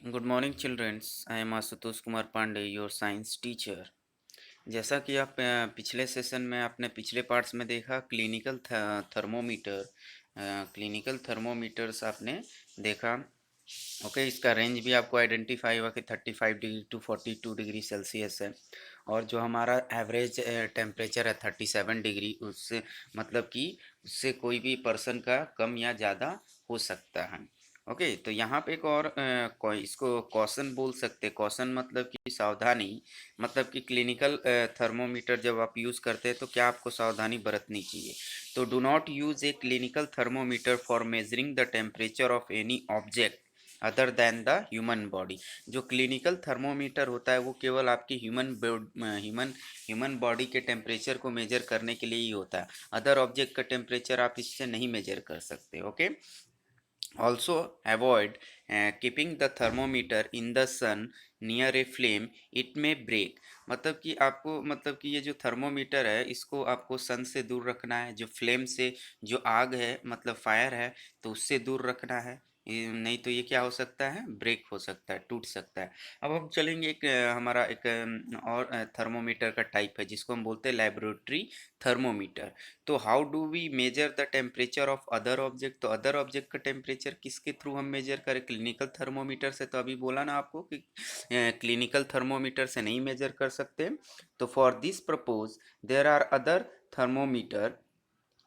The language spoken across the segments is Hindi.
Good morning childrens. I am Ashutosh Kumar Pandey, your science teacher. जैसा कि आप पिछले सेशन में आपने पिछले पार्ट्स में देखा थर्मोमीटर। क्लिनिकल थर्मोमीटर्स आपने देखा। ओके, इसका रेंज भी आपको आइडेंटिफाई हुआ कि 35 डिग्री टू 42 डिग्री सेल्सियस है। और जो हमारा एवरेज टेम्परेचर है 37 डिग्री, उससे मतलब कि उससे कोई भी पर्सन का कम या ज़्यादा हो सकता है। ओके, तो यहाँ पे एक और कोई इसको कॉशन बोल सकते हैं। कॉशन मतलब कि सावधानी, मतलब कि क्लिनिकल थर्मोमीटर जब आप यूज़ करते हैं तो क्या आपको सावधानी बरतनी चाहिए। तो do not use A clinical thermometer for measuring the temperature of any object other than the human body. जो क्लिनिकल थर्मोमीटर होता है वो केवल आपकी ह्यूमन बॉडी के टेम्परेचर को मेजर करने के लिए ही होता है। अदर ऑब्जेक्ट का टेम्परेचर आप इससे नहीं मेजर कर सकते। Okay, also avoid keeping the thermometer in the sun near a flame, it may break। मतलब कि आपको मतलब कि ये जो थर्मोमीटर है इसको आपको सन से दूर रखना है, जो फ्लेम से, जो आग है मतलब फायर है, तो उससे दूर रखना है। नहीं तो ये क्या हो सकता है, ब्रेक हो सकता है, टूट सकता है। अब हम चलेंगे एक हमारा एक और थर्मोमीटर का टाइप है जिसको हम बोलते हैं लेबोरेटरी थर्मोमीटर। तो how do we measure the temperature of other object. तो अदर ऑब्जेक्ट का टेम्परेचर किसके थ्रू हम मेजर करें, क्लिनिकल थर्मोमीटर से। तो अभी बोला ना आपको कि क्लिनिकल थर्मोमीटर से नहीं मेजर कर सकते। तो for this purpose there are other thermometer.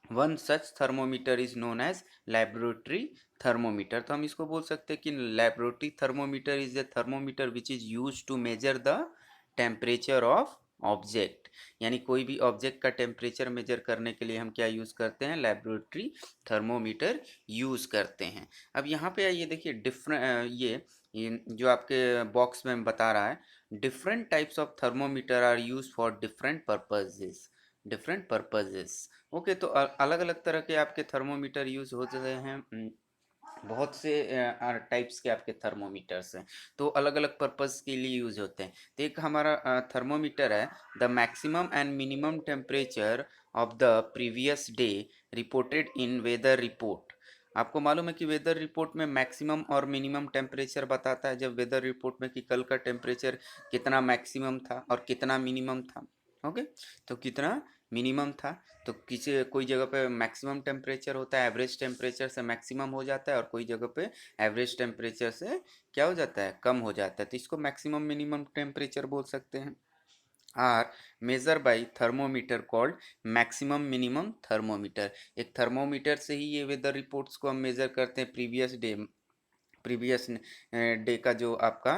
One such thermometer is known as laboratory thermometer. तो हम इसको बोल सकते हैं कि laboratory thermometer is a thermometer which is use to measure the temperature of object. यानी कोई भी ऑब्जेक्ट का टेम्परेचर मेजर करने के लिए हम क्या यूज़ करते हैं, लेबोरेटरी थर्मोमीटर यूज़ करते हैं। अब यहाँ पे आइए देखिए डिफरेंट ये जो आपके बॉक्स में बता रहा है, different types of thermometer are use for different purposes. Okay, तो अलग अलग तरह के आपके थर्मोमीटर यूज हो रहे हैं। बहुत से टाइप्स के आपके थर्मोमीटर्स हैं, तो अलग अलग पर्पस के लिए यूज होते हैं। तो एक हमारा थर्मोमीटर है, the maximum and minimum temperature of the previous day reported in weather report. आपको मालूम है कि वेदर रिपोर्ट में मैक्सिमम और मिनिमम टेम्परेचर बताता है, जब वेदर रिपोर्ट में कि कल का टेम्परेचर कितना मैक्सिमम था और कितना मिनिमम था। ओके, तो कितना मिनिमम था, तो किसी कोई जगह पे मैक्सिमम टेम्परेचर होता है, एवरेज टेम्परेचर से मैक्सिमम हो जाता है, और कोई जगह पे एवरेज टेम्परेचर से क्या हो जाता है, कम हो जाता है। तो इसको मैक्सिमम मिनिमम टेम्परेचर बोल सकते हैं। Are measure by thermometer called maximum minimum thermometer. एक थर्मोमीटर से ही ये वेदर रिपोर्ट्स को हम मेजर करते हैं, प्रीवियस डे का जो आपका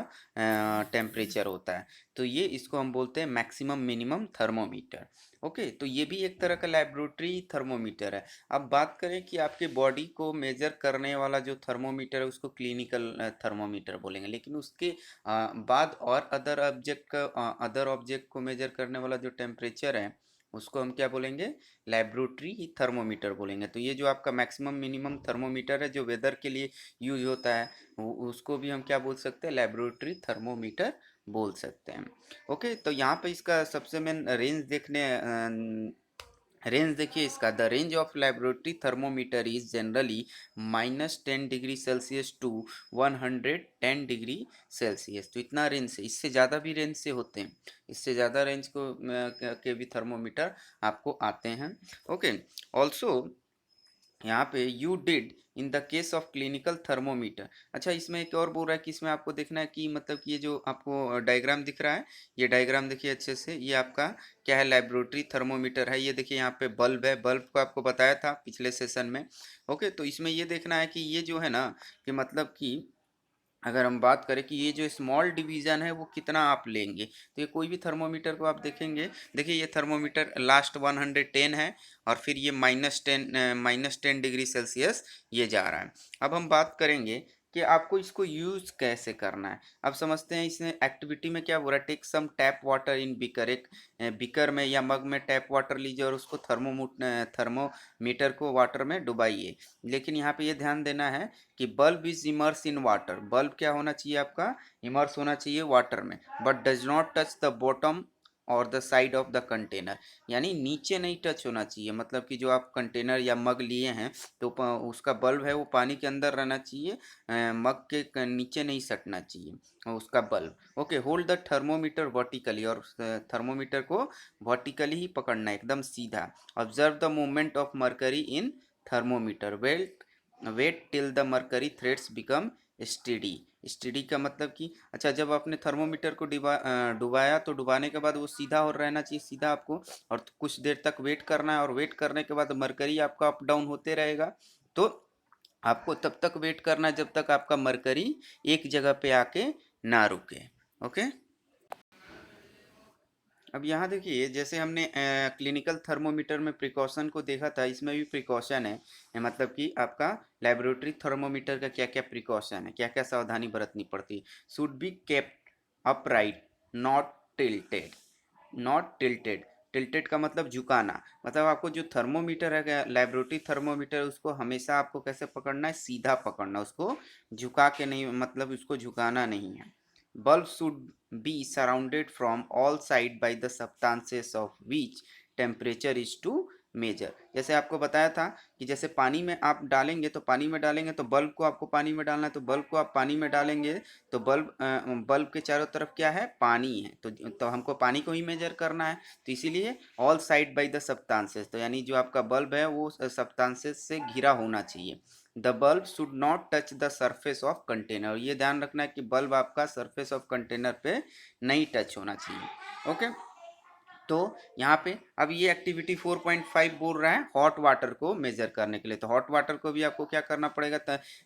टेम्परेचर होता है। तो ये इसको हम बोलते हैं मैक्सिमम मिनिमम थर्मोमीटर। ओके, तो ये भी एक तरह का लेबोरेटरी थर्मोमीटर है। अब बात करें कि आपके बॉडी को मेजर करने वाला जो थर्मोमीटर है उसको क्लिनिकल थर्मोमीटर बोलेंगे, लेकिन उसके बाद और अदर ऑब्जेक्ट को मेजर करने वाला जो टेम्परेचर है उसको हम क्या बोलेंगे, लेबोरेटरी थर्मोमीटर बोलेंगे। तो ये जो आपका मैक्सिमम मिनिमम थर्मोमीटर है जो वेदर के लिए यूज होता है, उसको भी हम क्या बोल सकते हैं, लेबोरेटरी थर्मोमीटर बोल सकते हैं। ओके, तो यहाँ पे इसका सबसे मेन रेंज देखिए इसका, the range of laboratory thermometer is generally -10 degree celsius to 110 degree celsius. तो इतना रेंज से, इससे ज़्यादा भी रेंज से होते हैं, इससे ज़्यादा रेंज के भी थर्मोमीटर आपको आते हैं। ओके, ऑल्सो यहाँ पे you did in the case of clinical thermometer. अच्छा, इसमें एक और बोल रहा है कि इसमें आपको देखना है कि मतलब कि ये जो आपको डायग्राम दिख रहा है, ये डायग्राम देखिए अच्छे से, ये आपका क्या है, लेबोरेटरी थर्मोमीटर है। ये देखिए यहाँ पे बल्ब है, बल्ब को आपको बताया था पिछले सेशन में। ओके, तो इसमें ये देखना है कि ये जो है ना, कि मतलब कि अगर हम बात करें कि ये जो स्मॉल डिवीज़न है वो कितना आप लेंगे। तो ये कोई भी थर्मोमीटर को आप देखेंगे, देखिए ये थर्मोमीटर लास्ट 110 है, और फिर ये -10 डिग्री सेल्सियस ये जा रहा है। अब हम बात करेंगे कि आपको इसको यूज़ कैसे करना है। अब समझते हैं इसमें एक्टिविटी में क्या हो रहा है, take some tap water in beaker. एक बीकर में या मग में टैप वाटर लीजिए और उसको थर्मोमीटर को वाटर में डुबाइए। लेकिन यहाँ पे ये ध्यान देना है कि bulb is immerse in water. Bulb क्या होना चाहिए आपका, इमर्स होना चाहिए वाटर में, but does not touch the bottom और the side of the container, यानी नीचे नहीं टच होना चाहिए, मतलब कि जो आप कंटेनर या मग लिए हैं तो उसका बल्ब है वो पानी के अंदर रहना चाहिए, मग के नीचे नहीं सटना चाहिए उसका bulb. Okay, hold the thermometer vertically, और थर्मोमीटर को वर्टिकली ही पकड़ना है, एकदम सीधा। Observe the movement of mercury in thermometer, wait till the mercury threads become steady. Steady का मतलब कि अच्छा, जब आपने थर्मोमीटर को डुबाया तो डुबाने के बाद वो सीधा और रहना चाहिए, सीधा आपको, और कुछ देर तक वेट करना है, और वेट करने के बाद मरकरी आपका अप डाउन होते रहेगा। तो आपको तब तक वेट करना है जब तक आपका मरकरी एक जगह पे आके ना रुके। ओके, अब यहाँ देखिए, जैसे हमने क्लिनिकल थर्मोमीटर में प्रिकॉशन को देखा था, इसमें भी प्रिकॉशन है, मतलब कि आपका लेबोरेटरी थर्मोमीटर का क्या क्या प्रिकॉशन है, क्या क्या सावधानी बरतनी पड़ती है। Should be kept upright, not tilted. Not tilted, tilted का मतलब झुकाना, मतलब आपको जो थर्मोमीटर है लेबोरेटरी थर्मोमीटर, उसको हमेशा आपको कैसे पकड़ना है, सीधा पकड़ना, उसको झुका के नहीं, मतलब उसको झुकाना नहीं है। Bulb should be surrounded from all sides by the substances of which temperature is to measure. जैसे आपको बताया था कि जैसे पानी में आप डालेंगे तो पानी में डालेंगे तो बल्ब को आपको पानी में डालना है, तो बल्ब को आप पानी में डालेंगे तो बल्ब के चारों तरफ क्या है, पानी है, तो हमको पानी को ही मेजर करना है। तो इसीलिए all side by the substances, तो यानी जो आपका बल्ब है वो सब्सटेंसेस से घिरा होना चाहिए। The bulb should not touch the surface of container, ये ध्यान रखना है कि बल्ब आपका सरफेस ऑफ कंटेनर पे नहीं टच होना चाहिए। ओके, तो यहाँ पे अब ये एक्टिविटी 4.5 बोल रहा है हॉट वाटर को मेजर करने के लिए। तो हॉट वाटर को भी आपको क्या करना पड़ेगा,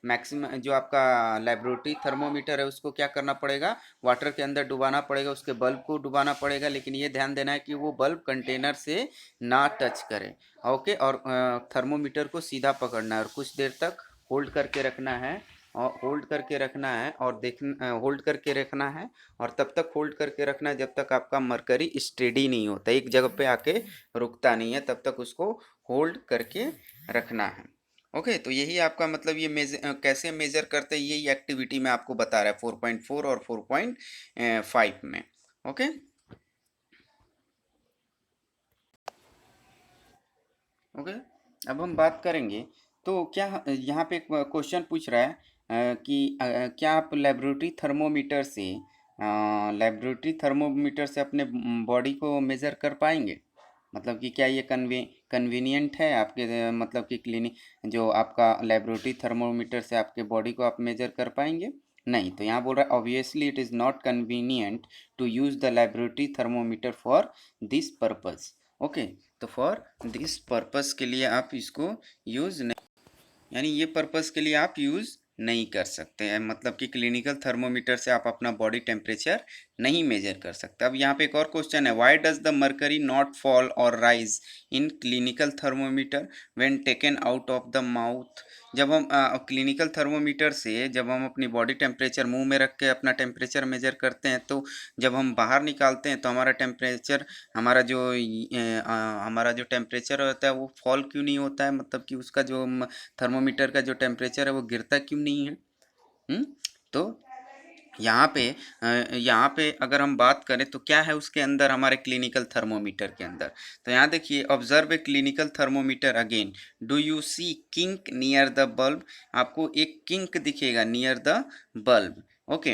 मैक्सिमम जो आपका लेबोरेटरी थर्मोमीटर है उसको क्या करना पड़ेगा, वाटर के अंदर डुबाना पड़ेगा, उसके बल्ब को डुबाना पड़ेगा, लेकिन ये ध्यान देना है कि वो बल्ब कंटेनर से ना टच करे। ओके, और थर्मोमीटर को सीधा पकड़ना है और कुछ देर तक होल्ड करके रखना है, और होल्ड करके रखना है और होल्ड करके रखना है, और तब तक होल्ड करके रखना है जब तक आपका मरकरी स्टेडी नहीं होता, एक जगह पे आके रुकता नहीं है, तब तक उसको होल्ड करके रखना है। ओके, तो यही आपका मतलब ये कैसे मेजर करते हैं, यही एक्टिविटी में आपको बता रहा है 4.4 और 4.5 में। ओके, ओके, अब हम बात करेंगे, तो क्या यहाँ पे क्वेश्चन पूछ रहा है कि क्या आप लेबोरेटरी थर्मोमीटर से अपने बॉडी को मेज़र कर पाएंगे, मतलब कि क्या ये कन्वीनियंट है आपके मतलब कि क्लिनिक, जो आपका लेबोरेटरी थर्मोमीटर से आपके बॉडी को आप मेज़र कर पाएंगे? नहीं, तो यहाँ बोल रहा है obviously it is not convenient to use the laboratory thermometer for this purpose. Okay, तो फॉर दिस पर्पस के लिए आप इसको यूज़ नहीं, यानी ये पर्पस के लिए आप यूज़ नहीं कर सकते हैं, मतलब कि क्लिनिकल थर्मोमीटर से आप अपना बॉडी टेम्परेचर नहीं मेजर कर सकते। अब यहाँ पे एक और क्वेश्चन है, why does the mercury not fall और rise in clinical thermometer when taken out of the mouth. जब हम क्लिनिकल थर्मोमीटर से जब हम अपनी बॉडी टेम्परेचर मुंह में रख के अपना टेम्परेचर मेजर करते हैं, तो जब हम बाहर निकालते हैं तो हमारा टेम्परेचर, हमारा जो टेम्परेचर होता है वो फॉल क्यों नहीं होता है, मतलब कि उसका जो थर्मोमीटर का जो टेम्परेचर है वो गिरता क्यों नहीं है? हुँ? तो यहाँ पे अगर हम बात करें तो क्या है उसके अंदर, हमारे क्लिनिकल थर्मोमीटर के अंदर, तो यहाँ देखिए, observe a clinical thermometer again, do you see kink near the bulb, आपको एक किंक दिखेगा नियर द बल्ब। ओके,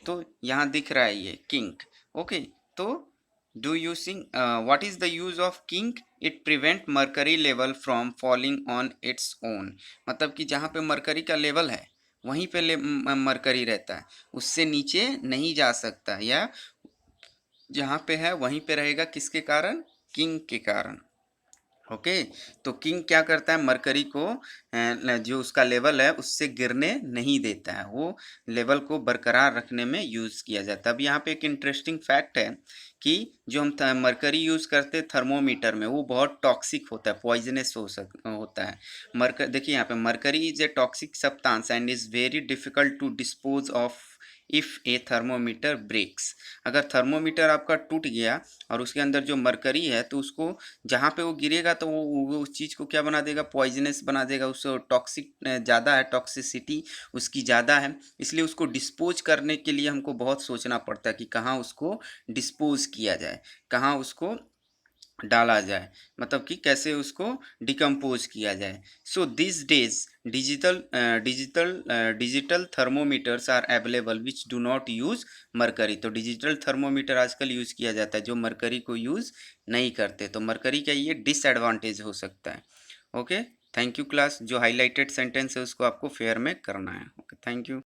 तो यहाँ दिख रहा है ये किंक। ओके, तो do you see what is the use of kink, it prevent mercury level from falling on its own, मतलब कि जहाँ पे मर्करी का लेवल है वहीं पे मरकरी रहता है, उससे नीचे नहीं जा सकता, या जहाँ पे है वहीं पे रहेगा, किसके कारण, किंग के कारण। ओके, तो किंग क्या करता है, मरकरी को जो उसका लेवल है उससे गिरने नहीं देता है, वो लेवल को बरकरार रखने में यूज़ किया जाता है। अब यहाँ पे एक इंटरेस्टिंग फैक्ट है कि जो हम मरकरी यूज़ करते हैं थर्मोमीटर में, वो बहुत टॉक्सिक होता है, पॉइजनस होता है। देखिए यहाँ पे, mercury is a toxic substance and is very difficult to dispose of if a thermometer breaks, अगर थर्मोमीटर आपका टूट गया और उसके अंदर जो मरकरी है तो उसको जहाँ पे वो गिरेगा तो वो उस चीज़ को क्या बना देगा, पॉइजनस बना देगा, उसको टॉक्सिक ज़्यादा है, टॉक्सिसिटी उसकी ज़्यादा है, इसलिए उसको डिस्पोज करने के लिए हमको बहुत सोचना पड़ता है कि कहाँ उसको डिस्पोज किया जाए, कहाँ उसको डाला जाए, मतलब कि कैसे उसको डिकम्पोज किया जाए। So this days digital thermometers are available which do not use mercury. तो डिजिटल थर्मोमीटर आजकल यूज़ किया जाता है जो मरकरी को यूज़ नहीं करते, तो मरकरी का ये डिसएडवांटेज हो सकता है। Okay, thank you class. जो हाईलाइटेड सेंटेंस है उसको आपको फेयर में करना है। Okay, thank you.